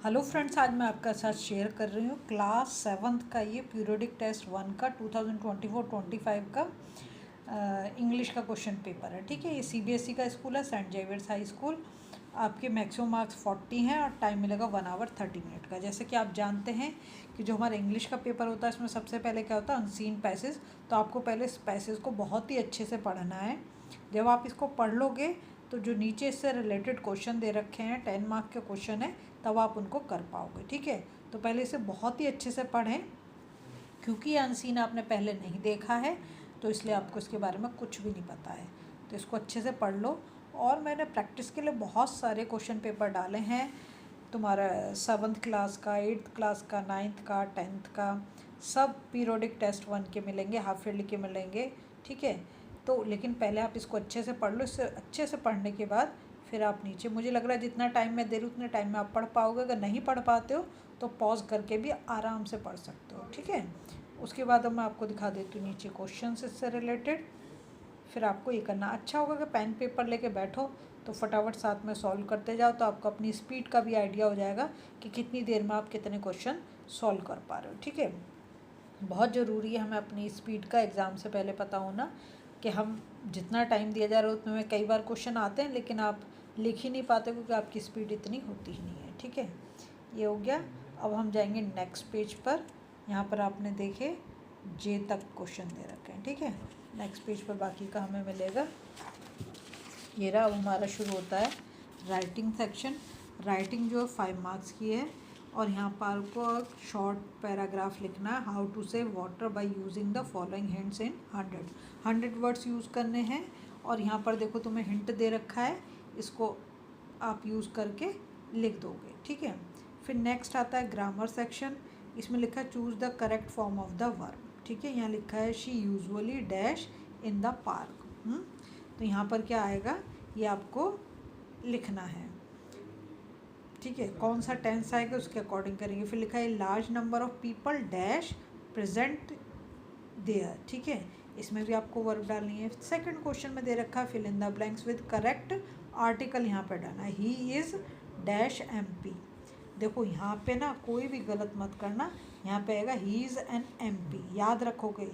Hello friends, आज मैं आपके साथ शेयर कर रही हूँ क्लास 7th का ये पीरियोडिक टेस्ट 1 का 2024-25 का इंग्लिश का क्वेश्चन पेपर है। ठीक है, ये सीबीएसई का स्कूल है, सेंट जेवियर्स हाई स्कूल। आपके मैक्सिमम मार्क्स 40 हैं और टाइम मिलेगा 1 आवर 30 मिनट का। जैसे कि आप जानते हैं कि जो हमारा इंग्लिश का पेपर होता है इसमें सबसे पहले क्या होता है, अनसीन पैसेज। तो आपको पहले इस पैसेज को बहुत ही अच्छे से पढ़ना है। जब आप इसको पढ़ लोगे तो जो नीचे इससे रिलेटेड क्वेश्चन दे रखे हैं 10 मार्क के क्वेश्चन है, तब आप उनको कर पाओगे। ठीक है, तो पहले इसे बहुत ही अच्छे से पढ़ें, क्योंकि ये अनसीन आपने पहले नहीं देखा है तो इसलिए आपको इसके बारे में कुछ भी नहीं पता है। तो इसको अच्छे से पढ़ लो। और मैंने प्रैक्टिस के लिए बहुत सारे क्वेश्चन पेपर डाले हैं, तुम्हारा 7th क्लास का, 8th क्लास का, 9th का, 10th का, सब पीरियोडिक टेस्ट 1 के मिलेंगे, हाफ ईयरली के मिलेंगे। ठीक है, तो लेकिन पहले आप इसको अच्छे से पढ़ लो। इससे अच्छे से पढ़ने के बाद फिर आप नीचे, मुझे लग रहा है जितना टाइम मैं दे रही हूँ उतने टाइम में आप पढ़ पाओगे। अगर नहीं पढ़ पाते हो तो पॉज करके भी आराम से पढ़ सकते हो। ठीक है, उसके बाद अब मैं आपको दिखा देती हूँ नीचे क्वेश्चन इससे रिलेटेड। फिर आपको ये करना अच्छा होगा कि पेन पेपर लेके बैठो तो फटाफट साथ में सॉल्व करते जाओ, तो आपको अपनी स्पीड का भी आइडिया हो जाएगा कि कितनी देर में आप कितने क्वेश्चन सॉल्व कर पा रहे हो। ठीक है, बहुत ज़रूरी है हमें अपनी स्पीड का एग्ज़ाम से पहले पता होना कि हम जितना टाइम दिया जा रहा है उतने में कई बार क्वेश्चन आते हैं लेकिन आप लिख ही नहीं पाते क्योंकि आपकी स्पीड इतनी होती ही नहीं है। ठीक है, ये हो गया। अब हम जाएंगे नेक्स्ट पेज पर। यहाँ पर आपने देखे जे तक क्वेश्चन दे रखे हैं। ठीक है, नेक्स्ट पेज पर बाकी का हमें मिलेगा। ये रहा, अब हमारा शुरू होता है राइटिंग सेक्शन। राइटिंग जो 5 मार्क्स की है और यहाँ पर आपको शॉर्ट पैराग्राफ लिखना है। How to save water by using the following hints in 100 words use करने हैं। और यहाँ पर देखो तुम्हें हिंट दे रखा है, इसको आप यूज़ करके लिख दोगे। ठीक है, फिर नेक्स्ट आता है ग्रामर सेक्शन। इसमें लिखा है choose the correct form of the verb. ठीक है, यहाँ लिखा है she usually dash in the park. तो यहाँ पर क्या आएगा ये आपको लिखना है। ठीक है, कौन सा टेंस आएगा उसके अकॉर्डिंग करेंगे। फिर लिखा है large number of people dash present there. ठीक है, इसमें भी आपको वर्ब डालनी है। सेकंड क्वेश्चन में दे रखा है fill in the blanks with correct article. यहाँ पे डालना है ही इज़ डैश MP। देखो यहाँ पे ना कोई भी गलत मत करना, यहाँ पे आएगा ही इज़ एन MP। याद रखोगे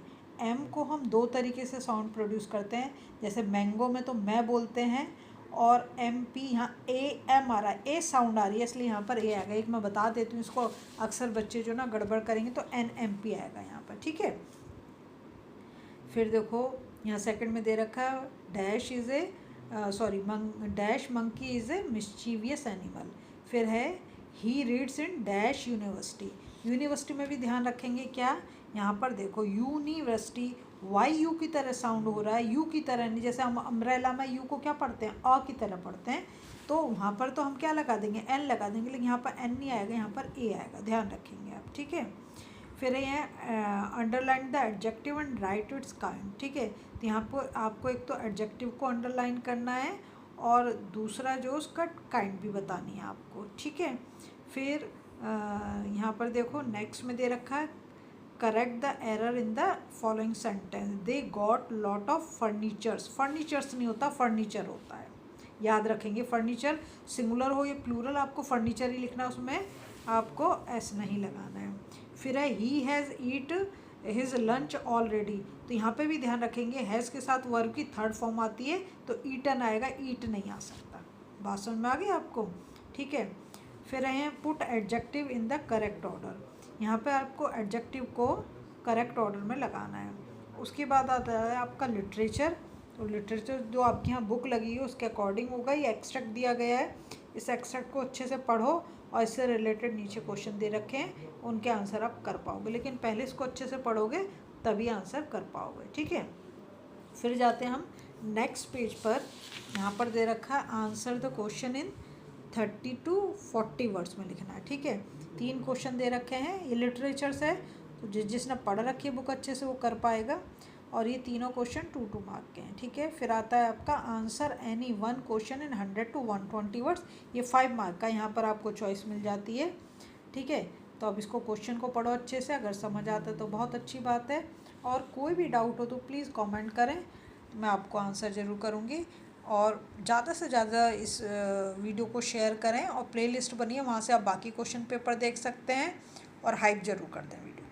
M को हम 2 तरीके से साउंड प्रोड्यूस करते हैं। जैसे मैंगो में तो मैं बोलते हैं और MP यहाँ AM आ रहा है, ए साउंड आ रही है इसलिए यहाँ पर ए आएगा। एक मैं बता देती हूँ, इसको अक्सर बच्चे जो ना गड़बड़ करेंगे तो NMP आएगा यहाँ पर। ठीक है, फिर देखो यहाँ सेकंड में दे रखा है dash is a dash monkey is a mischievous animal. फिर है he reads in dash university. University में भी ध्यान रखेंगे क्या, यहाँ पर देखो यूनिवर्सिटी वाई यू की तरह साउंड हो रहा है, यू की तरह नहीं। जैसे हम अम्ब्रेला में यू को क्या पढ़ते हैं, अ की तरह पढ़ते हैं, तो वहाँ पर तो हम क्या लगा देंगे, एन लगा देंगे, लेकिन यहाँ पर एन नहीं आएगा, यहाँ पर ए आएगा। ध्यान रखेंगे आप। ठीक है, फिर ये underline the adjective and right it's kind. ठीक है, तो यहाँ पर आपको एक तो एडजेक्टिव को अंडरलाइन करना है और दूसरा जो उसका काइंड भी बतानी है आपको। ठीक है, फिर यहाँ पर देखो नेक्स्ट में दे रखा है correct the error in the following sentence. They got lot of furnitures. Furnitures नहीं होता, फर्नीचर होता है। याद रखेंगे, फर्नीचर सिंगुलर हो या प्लूरल आपको फर्नीचर ही लिखना, उसमें आपको एस नहीं लगाना है। फिर है he has eat his lunch already. तो यहाँ पे भी ध्यान रखेंगे हैज़ के साथ वर्ब की थर्ड फॉर्म आती है तो ईटन आएगा, ईट नहीं आ सकता। बात समझ में आ गई आपको। ठीक है, फिर हैं put adjective in the correct order. यहाँ पे आपको एडजेक्टिव को करेक्ट ऑर्डर में लगाना है। उसके बाद आता है आपका लिटरेचर। तो लिटरेचर जो आपके यहाँ बुक लगी है उसके अकॉर्डिंग होगा। ये एक्सट्रैक्ट दिया गया है, इस एक्सट्रैक्ट को अच्छे से पढ़ो और इससे रिलेटेड नीचे क्वेश्चन दे रखे हैं, उनके आंसर आप कर पाओगे। लेकिन पहले इसको अच्छे से पढ़ोगे तभी आंसर कर पाओगे। ठीक है, फिर जाते हैं हम नेक्स्ट पेज पर। यहाँ पर दे रखा है answer the question in 30 to 40 words में लिखना है। ठीक है, 3 क्वेश्चन दे रखे हैं, ये लिटरेचर से है तो जिसने पढ़ रखी है बुक अच्छे से वो कर पाएगा। और ये तीनों क्वेश्चन 2 मार्क के हैं। ठीक है, फिर आता है आपका answer any 1 question in 100 to 120 words. ये 5 मार्क का, यहाँ पर आपको चॉइस मिल जाती है। ठीक है, तो अब इसको क्वेश्चन को पढ़ो अच्छे से, अगर समझ आता है तो बहुत अच्छी बात है। और कोई भी डाउट हो तो प्लीज़ कमेंट करें, मैं आपको आंसर ज़रूर करूँगी। और ज़्यादा से ज़्यादा इस वीडियो को शेयर करें और प्लेलिस्ट बनी है, वहाँ से आप बाकी क्वेश्चन पेपर देख सकते हैं और हाइप ज़रूर कर दें वीडियो।